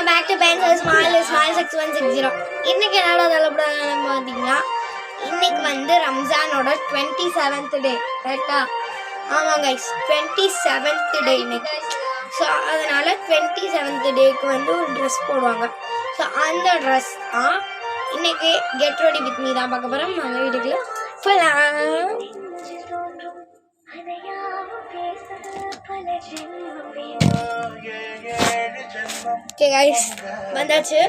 Welcome back to pencil smile 6160. இன்னைக்கு என்னோட celebration பார்த்தீங்கன்னா இன்னைக்கு வந்து ரம்ஜானோட 27th டே கரெக்டா? ஆமாம் கைஸ், 27th டே இன்னைக்கு. ஸோ அதனால 27th டேக்கு வந்து ஒரு ட்ரெஸ் போடுவாங்க. ஸோ அந்த ட்ரெஸ் தான் இன்னைக்கு கெட் ரெடி வித் மீ தான் பார்க்க போகிறோம். அந்த வீட்டுக்கு போகலாம். ஓகே கைஸ், வந்தாச்சு.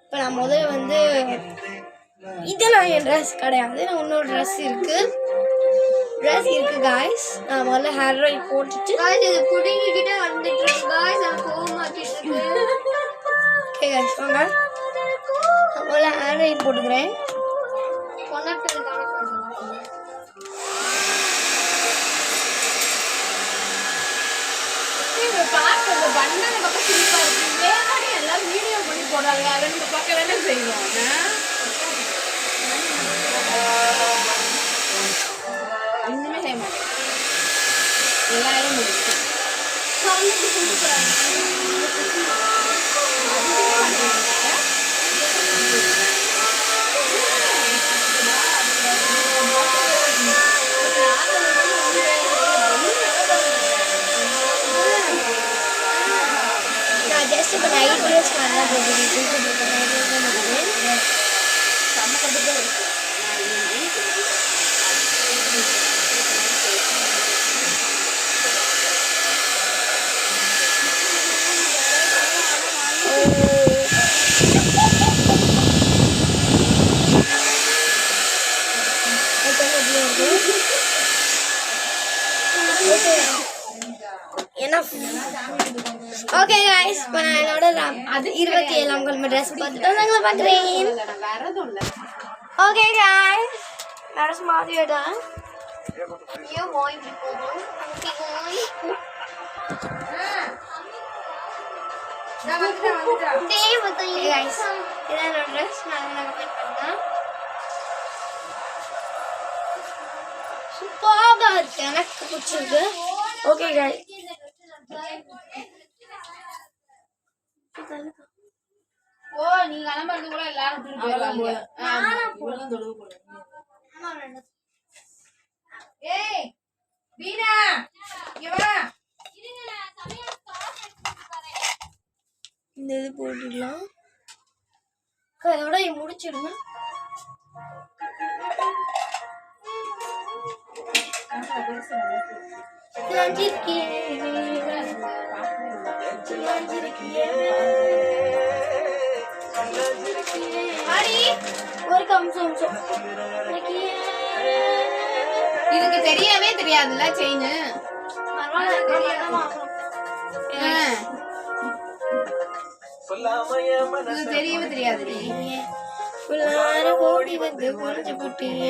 இப்போ நான் முதல்ல வந்து இதெல்லாம் என் ட்ரெஸ் கிடையாது, நான் இன்னொரு ட்ரெஸ் இருக்கு கைஸ். நான் முதல்ல ஹேர் ஆயில் போட்டுட்டு இது புடிங்கிட்டே வந்துட்டு இருக்கு கைஸ். நான் போக மாட்டேன். ஓகே கைஸ், வாங்க நான் முதல்ல ஹேர் ஆயில் போட்டுக்கிறேன். எல்லாரும் வீடியோ பண்ணி போடுறாங்க, அதை நம்ம பார்க்க வேணா செய்வோம். இன்னுமே செய்ய மாட்டேன். எல்லாரும் முடிச்சு ஜஸ்ட் இப்போ நைட் ட்ரெஸ் நல்லா போட்டுக்கிட்டு செம்ம கண்டிப்பாக இருக்கு. ஓகே கைஸ், இப்போ நான் என்னோட 27ஆம் கிழமை ட்ரெஸ் பார்த்துட்டு நாங்கள பார்க்குறேன். ஓகே கைஸ், ட்ரெஸ் மாற்றிவிட்டேன். இதான் என்னோட ட்ரெஸ். நாங்கள் பண்ணேன் சூப்பராக இருக்கு, எனக்கு பிடிச்சிருக்கு. ஓகே கைஸ், ஓ நீ கிளம்புறது கூட எல்லாரும் ஏய் வீணா இந்த இது போட்டுடலாம். அதோட முடிச்சிடுங்க. ஒரு கம்சம் இதுக்கு தெரியவே தெரியாதுல்ல செயின். தெரியவே தெரியாது. ஓடி வந்து பொறிஞ்சு போட்டீங்க.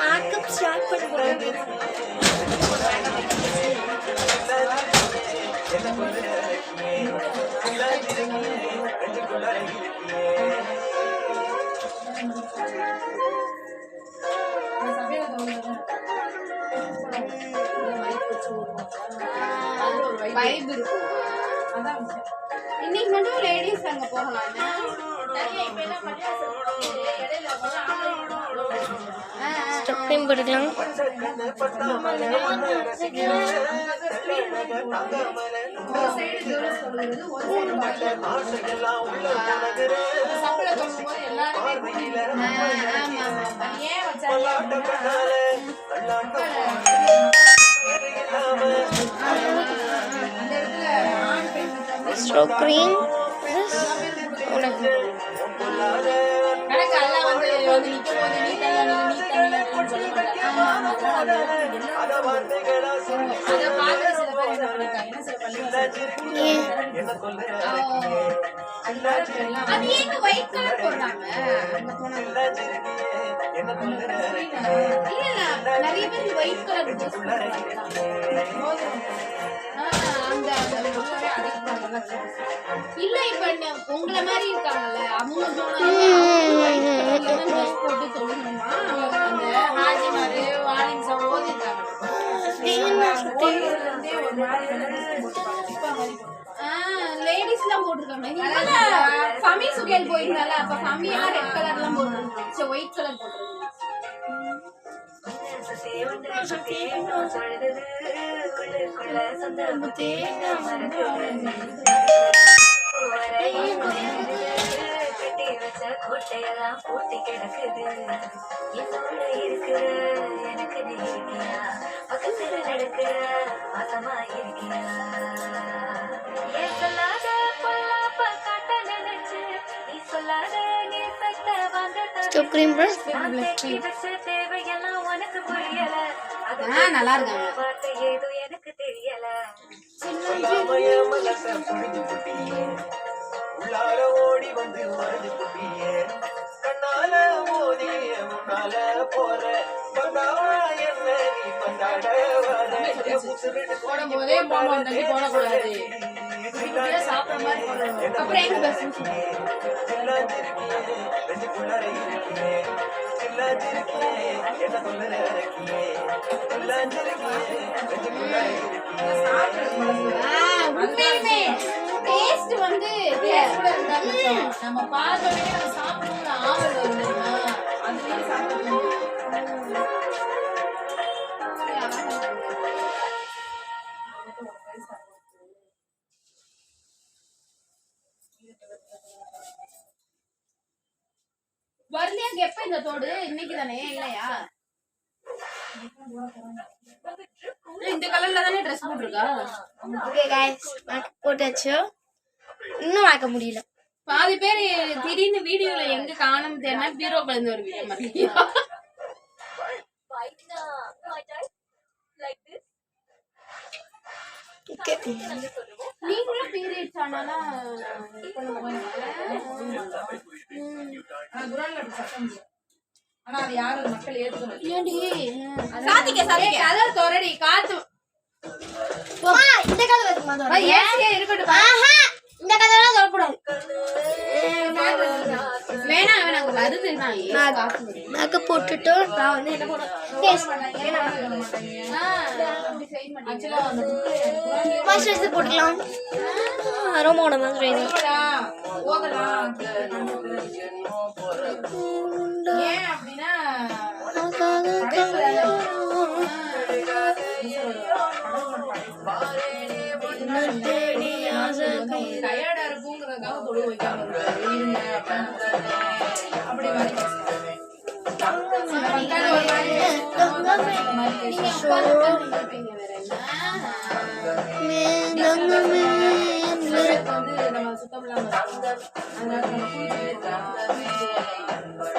மேக்கப் ஸ்டார்ட் பண்ணுறேன். வைப் இருக்கும். இன்னைக்கு மட்டும் லேடிஸ் அங்க போகலாம். ஸ்டெப்பிங் போட்டுக்கலாம். Stroke green. அது ஏங்க ஒயிட் கலர் போடுறாங்க? அங்க போனா இல்ல நிறைய பேர் ஒயிட் கலர் ட்ரெஸ் போடுறாங்க. அந்த இல்ல இப்ப உங்களை மாதிரி இருக்காங்கல்ல அவங்க ட்ரெஸ் போட்டு சொல்லணுமா அந்த ஹாஜி மாதிரி வார்னிங்ஸ் ஓதி இருக்காங்க. லேடிஸ் எல்லாம் போட்டிருக்காங்க. ஃபமி சுகேல் போயிருந்தால அப்ப ஃபமி எல்லாம் ரெட் கலர் எல்லாம் போட்டுருந்துச்சு, ஒயிட் கலர் போட்டுருந்துச்சு. கோட்டையெல்லாம் பூட்டி கிடக்குது என்னோட இருக்கிற எனக்கு நீ இருக்கியா பக்கத்துல நடக்கிற மாசமா இருக்கியா ஏன் சொல்லாத பொல்லாப்ப காட்ட நினைச்சு நீ சொல்லாத நீ சட்ட வாங்க தேவையெல்லாம் உனக்கு புரியல நல்லா இருக்காங்க. வார்த்தை ஏதோ எனக்கு தெரியல உள்ளார ஓடி வந்து மருந்து குட்டியே கண்ணால மோதிய முன்னால போற பந்தாவா என்ன நீ பந்தாட வர போடும் போதே போடுவோம், தண்ணி போடக்கூடாது. சாப்பிட்ற மாதிரி போடணும். அப்புறம் எங்க பஸ் உண்மையுமே டேஸ்ட் வந்து கூட இருந்தா நம்ம பார்த்தோன்னே நம்ம சாப்பிடணும்னு ஆவல் வருது. அதுலயும் சாப்பிடணும். வரலையா எப்ப இந்த தோடு? இன்னைக்கு தானே இல்லையா? இந்த கலர்ல தானே ட்ரெஸ் போட்டிருக்கா? ஓகே गाइस போட்டாச்சு. இன்னும் வாக்க முடியல. பாதி பேர் திடீர்னு வீடியோல எங்க காணோம் தெரியல, பீரோக்குள்ள இருந்து ஒரு வீடியோ மாதிரி. ஓகே நீங்களும் பீரியட்ஸ் ஆனால ஆனா அது யாரும் மக்கள் ஏத்துக்கணும். சாதிக்க சாதிக்க அதான் தொரடி காத்து போமா இந்த கதை வெச்சுமா தோற. ஏசியா இருக்கட்டும். ஆஹா இந்த கதைலாம் சொல்லக்கூடாது. வேணா வேணா வருது. நான் காத்து நாக்க போட்டுட்டு நான் வந்து என்ன போறேன் டேஸ்ட் மாய்ஸ்சரைசர் போட்டுக்கலாம். அரோமாவோட மாய்ஸ்சரைசர் போகலாம். ஏன் அப்படின்னா டயர்டா இருக்குங்கிறதுக்காக தொழு வைக்காம அப்படி நம்ம சுத்தம் இல்லாம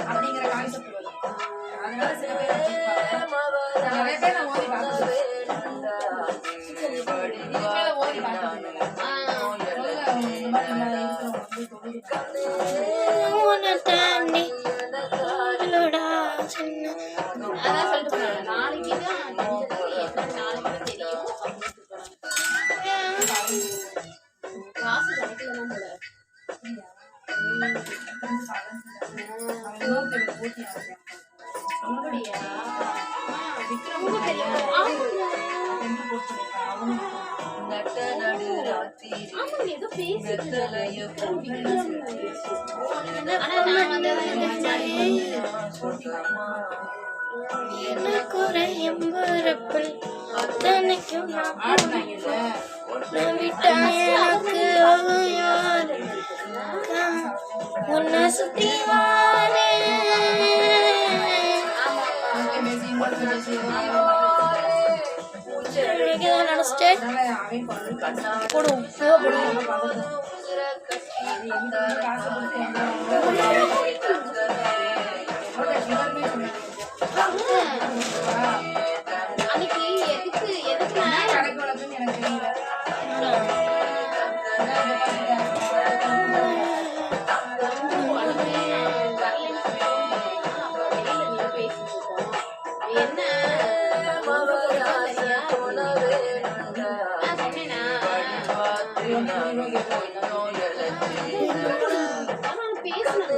அப்படிங்கிற கான்செப்ட் வரும். அதனால சில பேர் நிறைய பேர் நான் ஓதி பார்த்தேன். ஓதி பார்த்தேன். அதான் சொல்லிட்டு போனாங்க நாளைக்கு தான் நாளைக்கு தெரியும். காசு கிடைக்கலாம் போல. அப்படியா? விக்ரம் தெரியும். ஏதோ பேசிட்டு எனக்கு ஒரு எம்பரப்பில் அத்தனைக்கும் நான் விட்டா எனக்கு யாரு உன்னை சுத்தி வாரே நினைச்சிட்டு போடுவோம் அன்னைக்கு எதுக்கு நான் கடைக்கு வளர்க்குன்னு எனக்கு தெரியல. என்ன பேசுனாங்க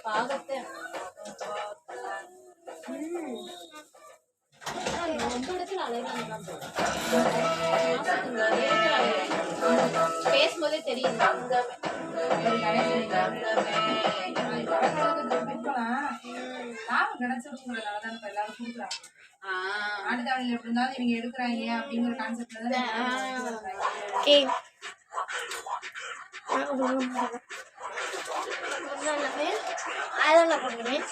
பாகத்தை ரொம்ப இடத்துல அழகான பேசும்போதே தெரியும் ஆடுதாவணியில எப்படி இருந்தாலும் இவங்க எடுக்கிறாங்க அப்படிங்கிற கான்செப்ட்ல தான் ஓகே அதெல்லாம் பண்ணுறேன்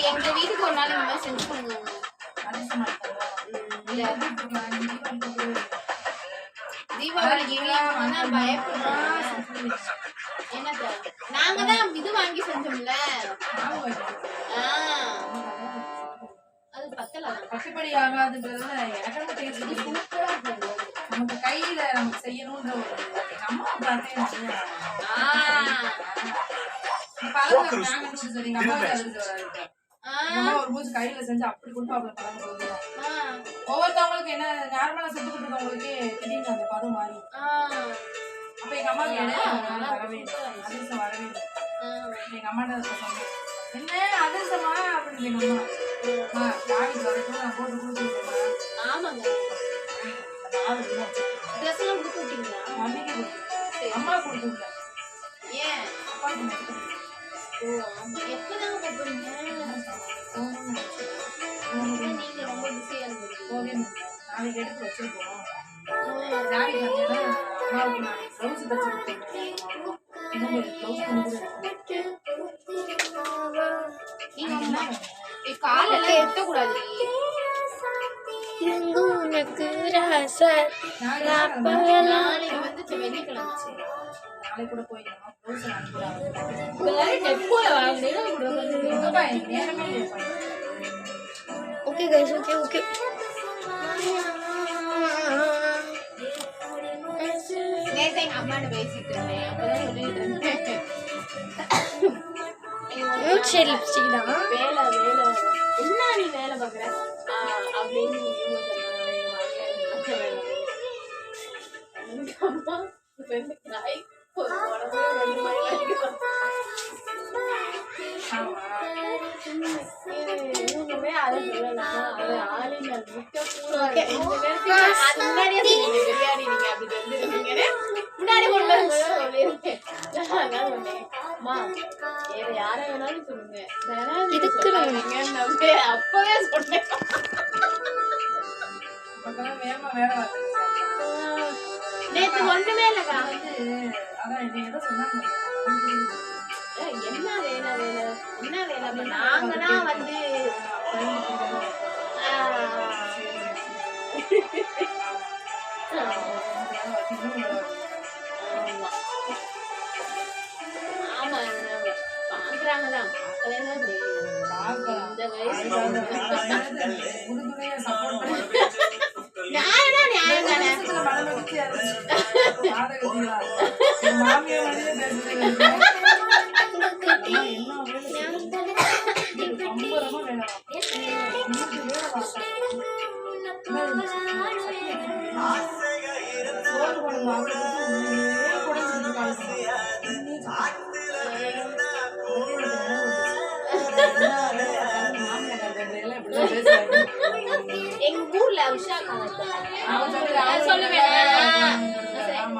எங்க வீட்டுக்கு ஒரு நாள் இந்த மாதிரி செஞ்சு பண்ணுவாங்க தீபாவளிக்கு பயப்படுறோம் என்னத்த நாங்க தான் இது வாங்கி செஞ்சோம்ல அது பத்தல கட்டுப்படி ஆகாதுன்றதுல எனக்கு டேஸ்ட் சூப்பரா இருக்கும் நமக்கு கையில நமக்கு செய்யணும்ன்ற ஒரு அம்மா பார்த்தேன் ஒரு பூஜை கையில செஞ்சு அப்படி கொடுத்து அவ்வளவு பழம் ஒவ்வொருத்தவங்களுக்கு என்ன நார்மலா செஞ்சு கொடுத்தவங்களுக்கு திடீர்னு அந்த பதம் மாறி அப்ப எங்க அம்மா வரவே அதிர்ஷ்டம் வரவே இல்லை எங்க அம்மாட்ட சொன்னேன் என்ன அதிர்ஷ்டமா அப்படின்னு எங்க அம்மா நாளைக்கு வரட்டும் நான் போட்டு கொடுத்துருக்கேன் ஆமாங்க ட்ரெஸ் எல்லாம் கொடுத்து விட்டீங்களா மம்மிக்கு கொடுத்துருக்கேன் அம்மா கொடுத்துருக்கேன் ஏன் அப்பாவுக்கு எப்பதாங்க போறீங்க நீங்க ரொம்ப பிஸியா இருந்தீங்க நாளைக்கு எடுத்து வச்சிருக்கோம் நாளைக்கு வந்தேன்னா அம்மாவுக்கு நான் ப்ளவுஸ் தச்சு கொடுத்தேன் ப்ளவுஸ் காலையில எடுத்த கூடாது உனக்கு ராசா நாளைக்கு வந்து வெள்ளிக்கிழமை நாளைக்கு கூட போயிடலாம் ப்ளவுஸ் அனுப்புறாங்க எப்போ நேரமே ஓகே கைஸ் ஓகே ஓகே நேத்து எங்க அம்மாட்ட பேசிட்டு இருந்தேன் அப்பதான் சொல்லிட்டு இருந்தேன் சரி லிப்ஸ்டிக் தான் வேலை என்ன நீ வேலை பாக்குற அப்படின்னு இவங்க சொன்னாங்க எங்க அம்மா ரெண்டு நாய் இவங்களுமே அதை சொல்லலாம் அது ஆளுநர் முன்னாடியே பிரியாணி நீங்க அப்படி வந்துருக்கீங்கன்னு முன்னாடி கொண்டு சொல்லியிருக்கேன் அம்மா வேற யார வேணாலும் சொல்லுங்க அப்பவே சொன்னேன் வேகமா வேலை நேத்து ஒண்ணுமே இல்லக்கா அதான் ஏதோ சொன்னாங்க என்ன வேலை என்ன வேலை அப்ப நாங்கதான் வந்து ஆமா பாக்குறாங்கதான் இந்த வயசு நியாயம் நியாயம் தானே எங்க ஊர்ல உஷா சொல்லுவேன்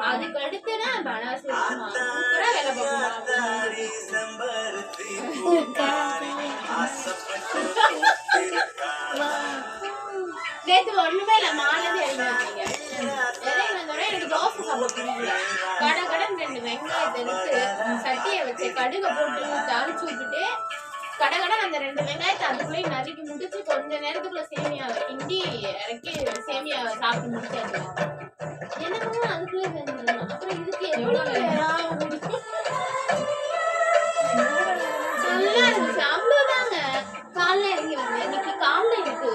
அதுக்கு அடுத்துனா பனாசி வேலை நேத்து ஒண்ணுமே இல்ல மாலது எழுதிங்க எனக்கு தோசை சாப்பிட பிடிக்கல கடன் 2 வெங்காயத்தை எடுத்து சட்டியை வச்சு கடுகை போட்டு தாளிச்சு விட்டுட்டு கடகடன் அந்த 2 வெங்காயத்தை அதுக்குள்ளே நறுக்கி முடிச்சு கொஞ்ச நேரத்துக்குள்ள சேமியா கிண்டி இறக்கி சேமியா சாப்பிட்டு முடிச்சாச்சு என்னமோ அதுக்குள்ளே அப்புறம் இதுக்கு எவ்வளவு நல்லா இருந்துச்சு அவ்வளவுதாங்க காலைல இறங்கி வந்தேன் இன்னைக்கு காலைல எனக்கு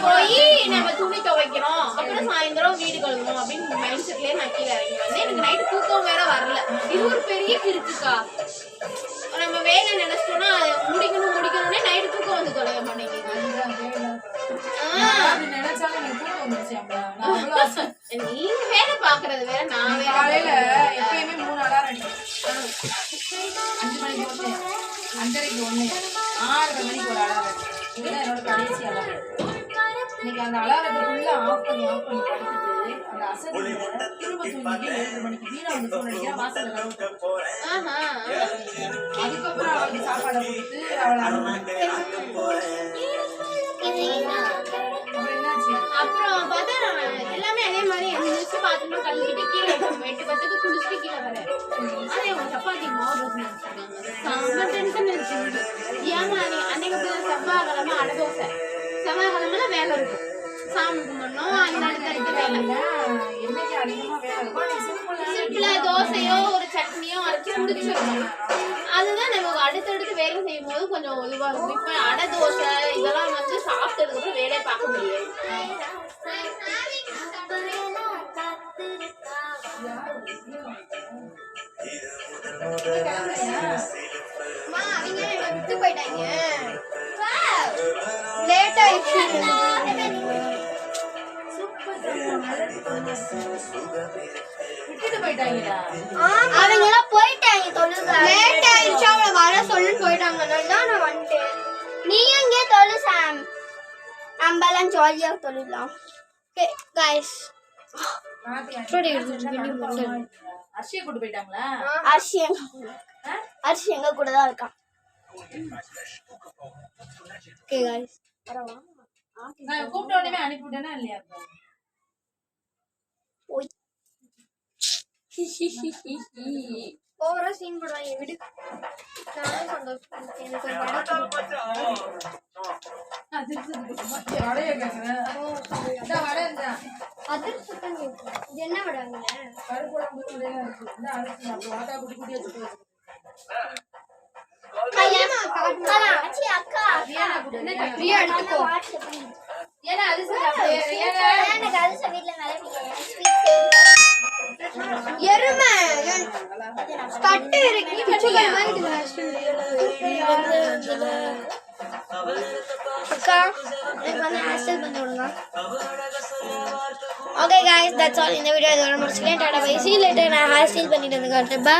போய் நம்ம துணி துவைக்கிறோம், அப்புறம் சாயந்தரம் வீடு கழுவணும் அப்படின்னு மைண்ட் செட்லயே நான் கீழே இறங்கி வந்தேன். எனக்கு நைட்டு தூக்கம் வேற வரல. இது ஒரு பெரிய கிறுக்குக்கா. நம்ம வேலை நினைச்சிட்டோம்னா முடிக்கணும்னே நைட்டு தூக்கம் வந்து தொலைய மாட்டேங்குது. அப்படி நினைச்சாலும் எனக்கு தூக்கம் வந்துருச்சு அம்மா. நான் அவ்வளவு ஆசை. நீங்க வேலை பாக்குறது வேற, நான் வேலை காலையில எப்பயுமே 3 அலாரம் அடிக்கும். 5 மணிக்கு ஒண்ணு, 5:30க்கு ஒண்ணு, 6:30 மணிக்கு ஒரு அலாரம் அடிக்கும். இதுதான் என்னோட கடைசி அலாரம். இன்னைக்கு அந்த அலாரத்தை ஃபுல்லா ஆஃப் பண்ணி படுத்துட்டு அந்த அசதியில திரும்ப தூங்கி 7:30 மணிக்கு வீணா வந்து ஃபோன் அடிக்கிறா, வாசல்ல கழுவிட்டு. அதுக்கப்புறம் அவளுக்கு சாப்பாடை கொடுத்து அவளை அப்புறம் பார்த்தா எல்லாமே அதே மாதிரி எழுந்திரிச்சு பாத்துட்டு கழுவிட்டு கீழே 8:10க்கு குளிச்சுட்டு கீழே வரேன். ஆனா இவங்க சப்பாத்தி மாவு செம்ம டென்ஷன் இருந்துச்சு. ஏமா அன்னைக்கு செவ்வாய்க்கிழமை அடை தோசை, செவ்வாய்க்கிழமை வேலை இருக்கும், சாமி கும்பிடணும், அந்த அடுத்தடுத்து வேலை. என்னைக்கு அதிகமா வேலை இருக்கும் சிம்பிளா தோசையோ ஒரு சட்னியோ அரைச்சி முடிச்சிடணும். அதுதான் நமக்கு அடுத்தடுத்து வேலை செய்யும் போது கொஞ்சம் இதுவா இருக்கும். இப்ப அடை தோசை இதெல்லாம் வந்து சாப்பிட்டதுக்கு அப்புறம் வேலையை பார்க்க முடியாது. விட்டு போயிட்டாங்க, லேட் ஆயிடுச்சு. விட்டுட்டு போயிட்டாங்களா? அவங்க எல்லாம் போயிட்டாங்க, தொழுக லேட் ஆயிடுச்சு, அவளை வர சொல்லி போயிட்டாங்க. நான் வந்துட்டேன். நீ எங்கே தொழு சாம், நம்ம எல்லாம் ஜாலியா தொழுலாம். கைஸ் அரிசியை கூட்டு போயிட்டாங்களா? அரிசி எங்க கூட தான் இருக்கான். ஓகே கைஸ், நான் கூப்பிட்ட உடனே அனுப்பிவிட்டேனா இல்லையா? ஓய் ஓவரா சீன் போடுவாங்க விடு. நானும் சந்தோஷம், எனக்கு ஒரு அதிர்ஷ்டம். இது என்ன விடாங்க? எருமை கட்டு இருக்கு. அக்கா எனக்கு வந்து ஹேர் ஸ்டைல் பண்ணி விடுங்க. Okay guys, that's all. இந்த வீடியோ இதோட முடிச்சுக்கிறேன். டாடா பை. See you later. நான் ஹேர் ஸ்டைல் பண்ணிட்டு வந்து காட்டுறேன். பை.